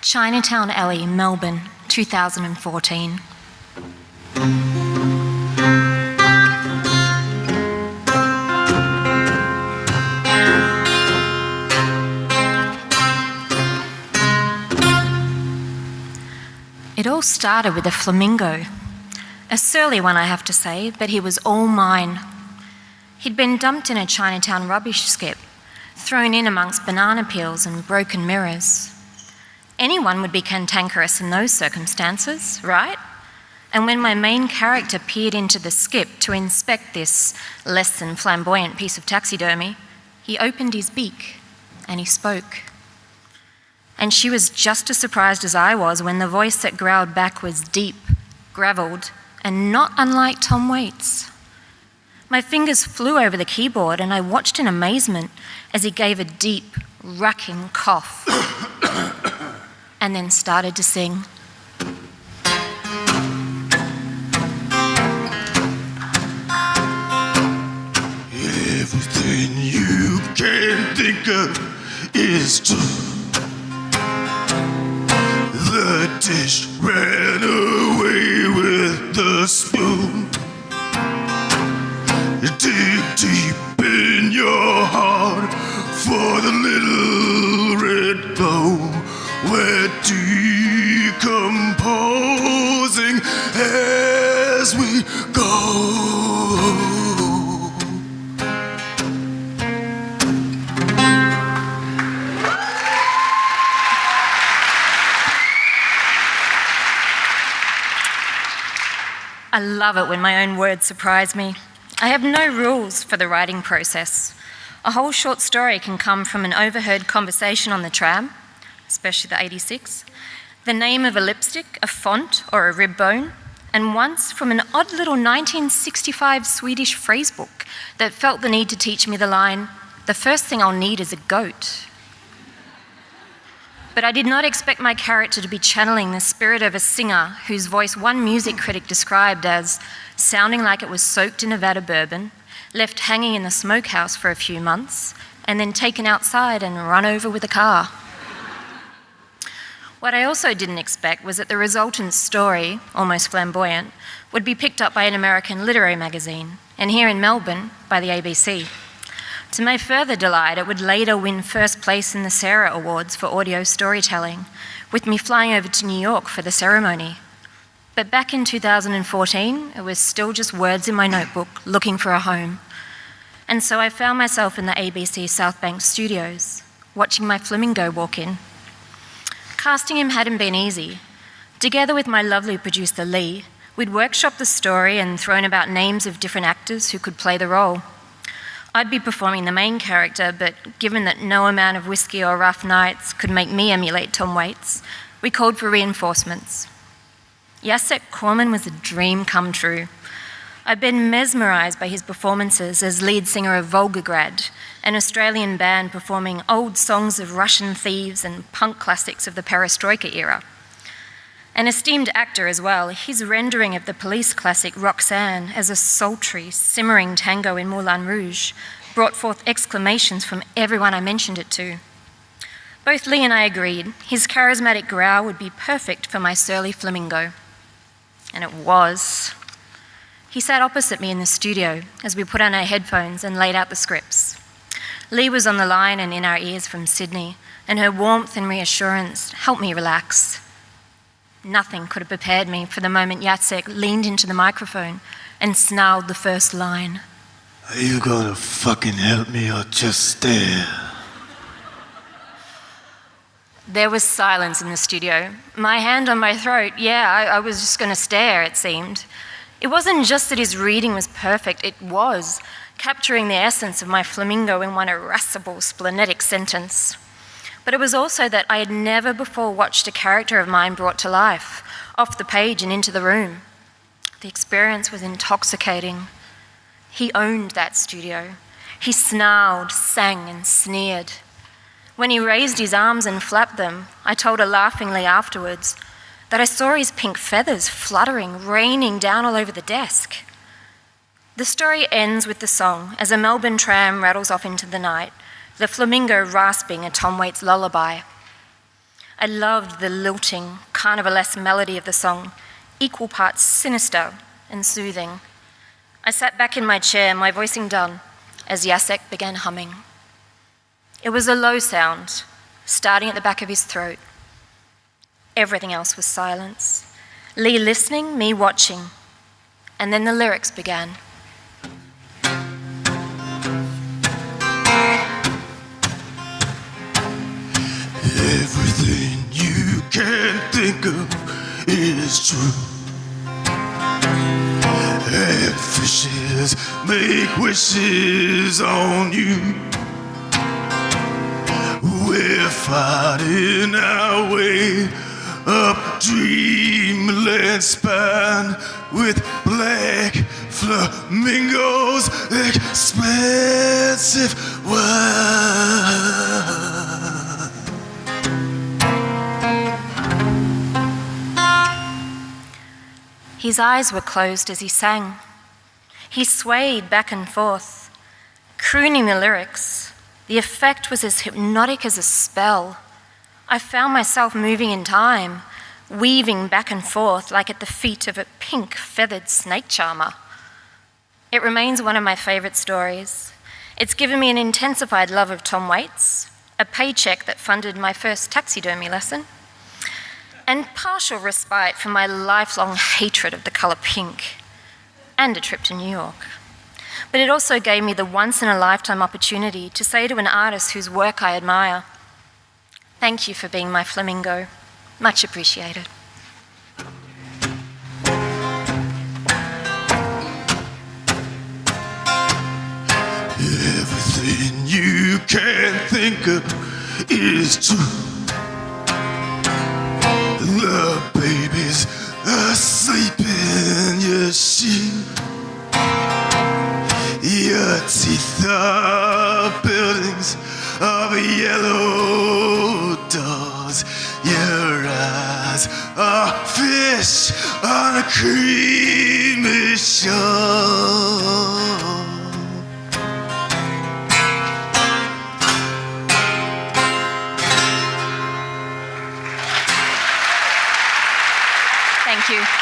Chinatown Alley, Melbourne, 2014. It all started with a flamingo. A surly one, I have to say, but he was all mine. He'd been dumped in a Chinatown rubbish skip, thrown in amongst banana peels and broken mirrors. Anyone would be cantankerous in those circumstances, right? And when my main character peered into the skip to inspect this less than flamboyant piece of taxidermy, he opened his beak and he spoke. And she was just as surprised as I was when the voice that growled back was deep, gravelled, and not unlike Tom Waits. My fingers flew over the keyboard and I watched in amazement as he gave a deep, racking cough and then started to sing. Everything you can think of is true. The dish ran away with the spoon. Dig deep in your heart for the little red glow. We're decomposing as we go. I love it when my own words surprise me. I have no rules for the writing process. A whole short story can come from an overheard conversation on the tram, especially the 86, the name of a lipstick, a font, or a rib bone, and once from an odd little 1965 Swedish phrasebook that felt the need to teach me the line, "The first thing I'll need is a goat." But I did not expect my character to be channeling the spirit of a singer whose voice one music critic described as sounding like it was soaked in Nevada bourbon, left hanging in the smokehouse for a few months, and then taken outside and run over with a car. What I also didn't expect was that the resultant story, almost flamboyant, would be picked up by an American literary magazine, and here in Melbourne, by the ABC. To my further delight, it would later win first place in the Sarah Awards for audio storytelling, with me flying over to New York for the ceremony. But back in 2014, it was still just words in my notebook, looking for a home. And so I found myself in the ABC South Bank studios, watching my flamingo walk in. Casting him hadn't been easy. Together with my lovely producer Lee, we'd workshopped the story and thrown about names of different actors who could play the role. I'd be performing the main character, but given that no amount of whiskey or rough nights could make me emulate Tom Waits, we called for reinforcements. Jacek Korman was a dream come true. I'd been mesmerised by his performances as lead singer of Volgograd, an Australian band performing old songs of Russian thieves and punk classics of the Perestroika era. An esteemed actor as well, his rendering of the Police classic Roxanne as a sultry, simmering tango in Moulin Rouge brought forth exclamations from everyone I mentioned it to. Both Lee and I agreed his charismatic growl would be perfect for my surly flamingo. And it was. He sat opposite me in the studio as we put on our headphones and laid out the scripts. Lee was on the line and in our ears from Sydney, and her warmth and reassurance helped me relax. Nothing could have prepared me for the moment Jacek leaned into the microphone and snarled the first line. Are you gonna fucking help me or just stare? There was silence in the studio. My hand on my throat, I was just gonna stare, it seemed. It wasn't just that his reading was perfect, it was, capturing the essence of my flamingo in one irascible, splenetic sentence. But it was also that I had never before watched a character of mine brought to life, off the page and into the room. The experience was intoxicating. He owned that studio. He snarled, sang, and sneered. When he raised his arms and flapped them, I told her laughingly afterwards that I saw his pink feathers fluttering, raining down all over the desk. The story ends with the song as a Melbourne tram rattles off into the night, the flamingo rasping a Tom Waits lullaby. I loved the lilting, carnivalesque melody of the song, equal parts sinister and soothing. I sat back in my chair, my voicing done, as Jacek began humming. It was a low sound, starting at the back of his throat. Everything else was silence. Lee listening, me watching. And then the lyrics began. Everything you can think of is true. And fishes make wishes on you. We're fighting our way up dreamland span with black flamingos, expensive wine. His eyes were closed as he sang. He swayed back and forth, crooning the lyrics. The effect was as hypnotic as a spell. I found myself moving in time, weaving back and forth like at the feet of a pink feathered snake charmer. It remains one of my favorite stories. It's given me an intensified love of Tom Waits, a paycheck that funded my first taxidermy lesson, and partial respite from my lifelong hatred of the colour pink, and a trip to New York. But it also gave me the once-in-a-lifetime opportunity to say to an artist whose work I admire, thank you for being my flamingo. Much appreciated. Everything you can think of is true. The baby's asleep in your shoe. Your teeth are buildings of yellow doors. Your eyes are fish on a creamy shore. Thank you.